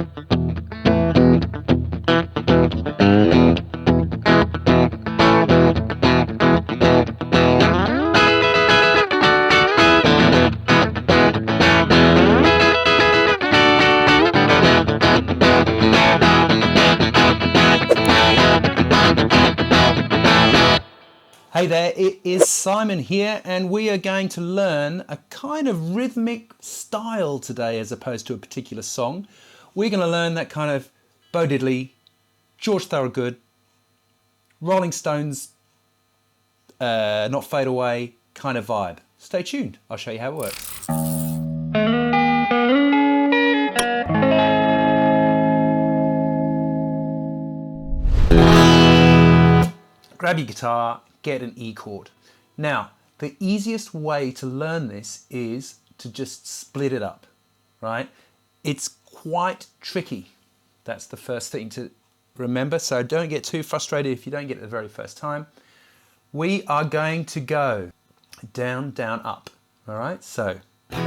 Hey there, it is Simon here, and we are going to learn a kind of rhythmic style today as opposed to a particular song. We're going to learn that kind of Bo Diddley, George Thorogood, Rolling Stones, Not Fade Away kind of vibe. Stay tuned, I'll show you how it works. Grab your guitar, get an E chord. Now, the easiest way to learn this is to just split it up, right? It's quite tricky. That's the first thing to remember, so don't get too frustrated if you don't get it the very first time. We are going to go down, down, up, all right? So, all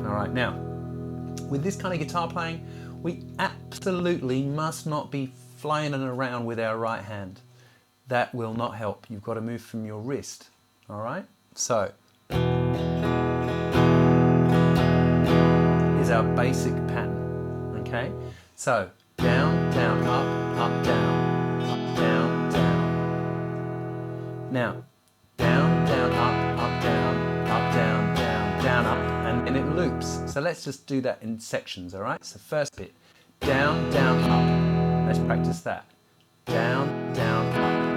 right, now, with this kind of guitar playing, we absolutely must not be flying around with our right hand. That will not help. You've got to move from your wrist. All right? So, is our basic pattern. Okay? So, down, down, up, down, down, down. Now, down, down, up, down, down, down, up, and then it loops. So let's just do that in sections, all right? So first bit, down, down, up. Let's practice that. Down, down, up.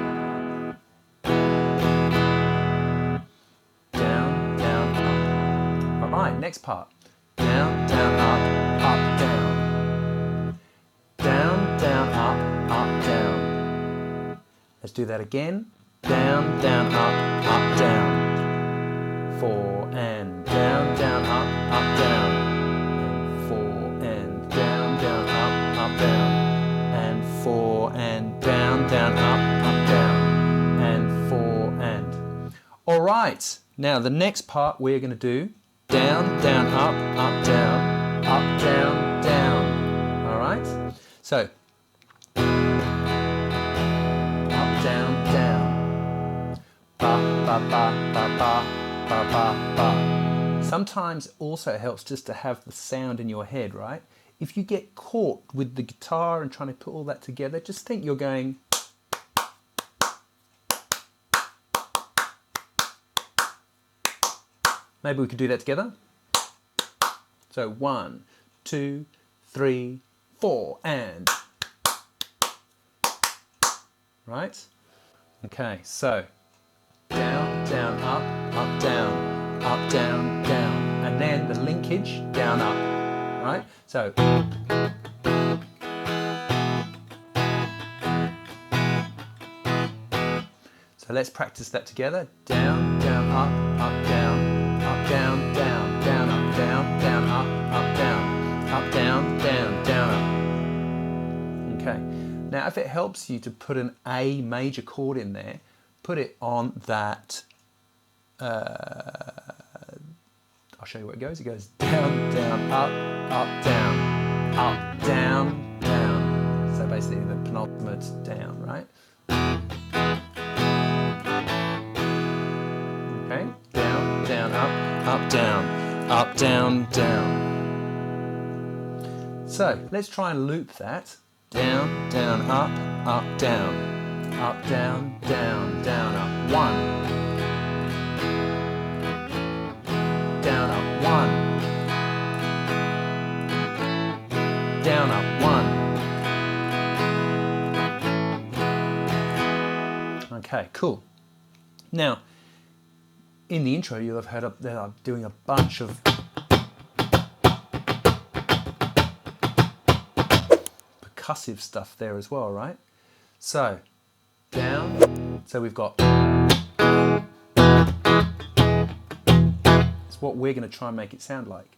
Down, down, up. All right, next part. Down, down, up, down. Down, down, up, down. Let's do that again. Down, down, up, down. 4 and down, down, up, down. And 4 and down, down, up, down. 4 and down, down, up, down, and 4 and. All right, now the next part we're going to do down, down, up, down, down. All right, so up, down, down. Ba, ba, ba, ba, ba, ba, ba, ba. Sometimes it also helps just to have the sound in your head, right? If you get caught with the guitar and trying to put all that together, just think you're going. Maybe we could do that together. So 1, 2, 3, 4, and. Right? Okay, so down, down, up, down, down, down. And then the linkage, down, up. Right? So let's practice that together. Down, down, up, down, down, down, down, up, down, down, up, down, down, down, up. Okay. Now, if it helps you to put an A major chord in there, put it on that. I'll show you where it goes. It goes down, down, up, down, down. So basically the penultimate down, right? Okay, down, down, up, down, down. So let's try and loop that. Down, down, up, down, down, down, up. 1. Down, up, 1. Down, up, 1. Okay, cool. Now, in the intro, you'll have heard that I'm doing a bunch of percussive stuff there as well, right? So, down. So we've got. It's what we're going to try and make it sound like.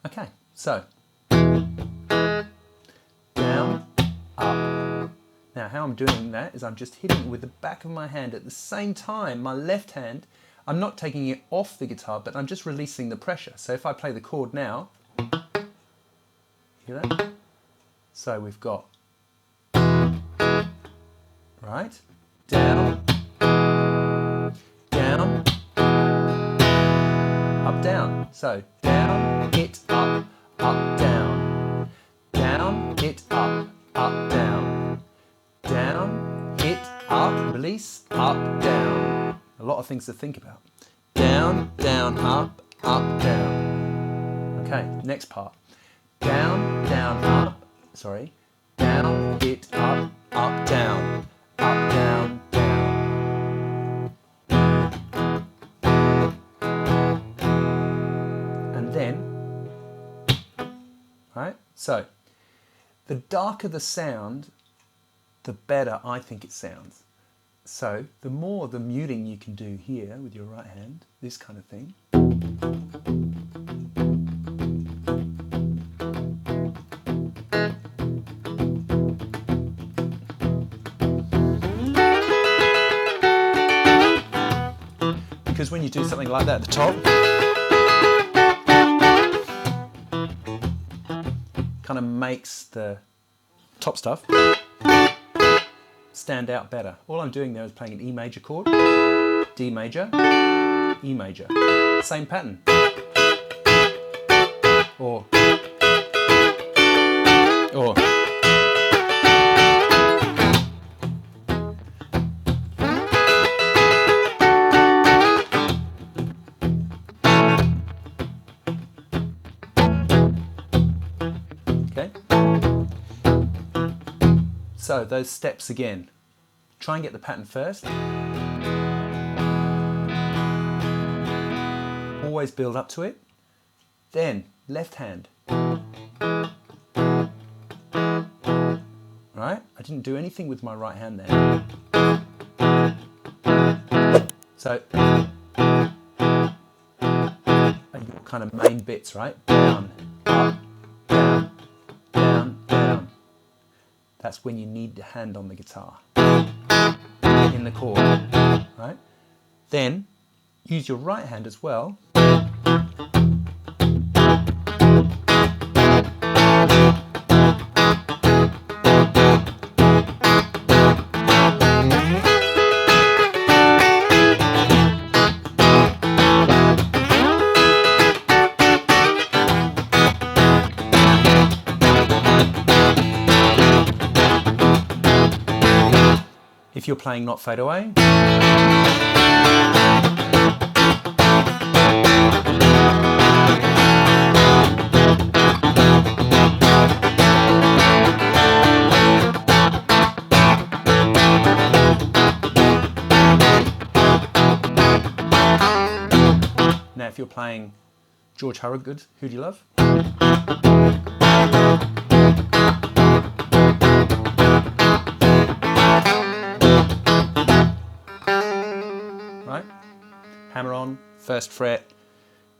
Okay, so down, up. Now how I'm doing that is I'm just hitting it with the back of my hand at the same time. My left hand, I'm not taking it off the guitar, but I'm just releasing the pressure. So if I play the chord now, hear that? So we've got, right, down, down, up, down. So down, hit, up, down. Down, hit, up, down. Down, hit, up, release, up, down. A lot of things to think about. Down, down, up, down. Okay, next part. Down, down, up, sorry. Down, hit, up, down. Up, down, down. And then, right? So, the darker the sound, the better I think it sounds. So, the more the muting you can do here with your right hand, this kind of thing. Because when you do something like that at the top, kind of makes the top stuff stand out better. All I'm doing there is playing an E major chord, D major, E major. Same pattern. Or. Okay. So those steps again. Try and get the pattern first. Always build up to it. Then left hand. Right? I didn't do anything with my right hand there. So your kind of main bits, right? Down, up, down, down, down. That's when you need the hand on the guitar. In the chord, right? Then use your right hand as well. If you're playing Not Fade Away, now if you're playing George Thorogood, Who Do You Love? Right? Hammer on, first fret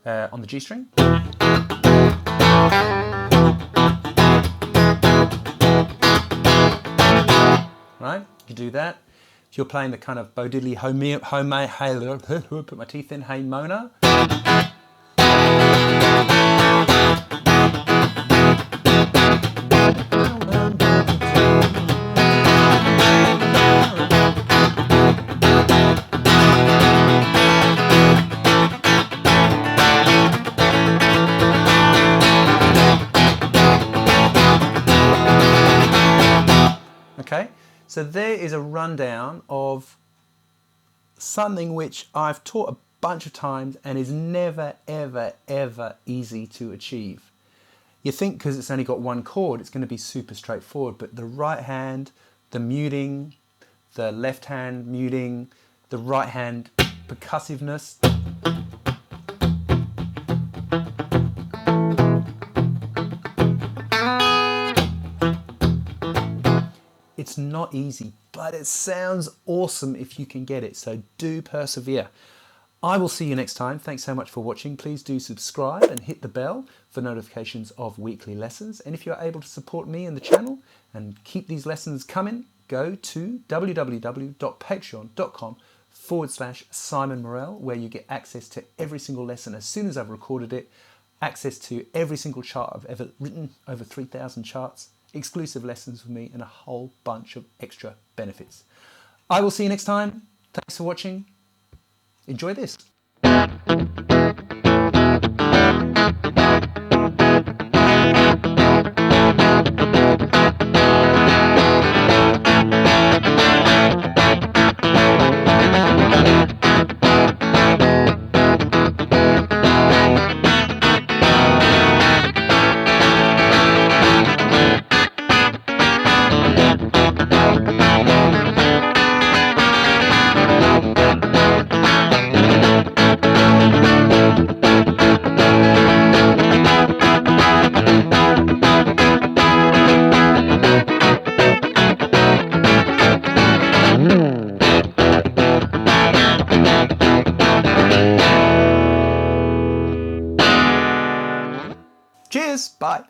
on the G string. Right? You do that. If you're playing the kind of Bo Diddley put my teeth in, Hey Mona. Okay, so there is a rundown of something which I've taught a bunch of times and is never, ever, ever easy to achieve. You think because it's only got one chord, it's going to be super straightforward, but the right hand, the muting, the left hand muting, the right hand percussiveness. It's not easy, but it sounds awesome if you can get it, so do persevere. I will see you next time. Thanks so much for watching. Please do subscribe and hit the bell for notifications of weekly lessons. And if you're able to support me and the channel and keep these lessons coming, go to www.patreon.com/ patreon.com/Simon Morell, where you get access to every single lesson as soon as I've recorded it, access to every single chart I've ever written, over 3,000 charts, exclusive lessons with me, and a whole bunch of extra benefits. I will see you next time. Thanks for watching. Enjoy this. Cheers, bye.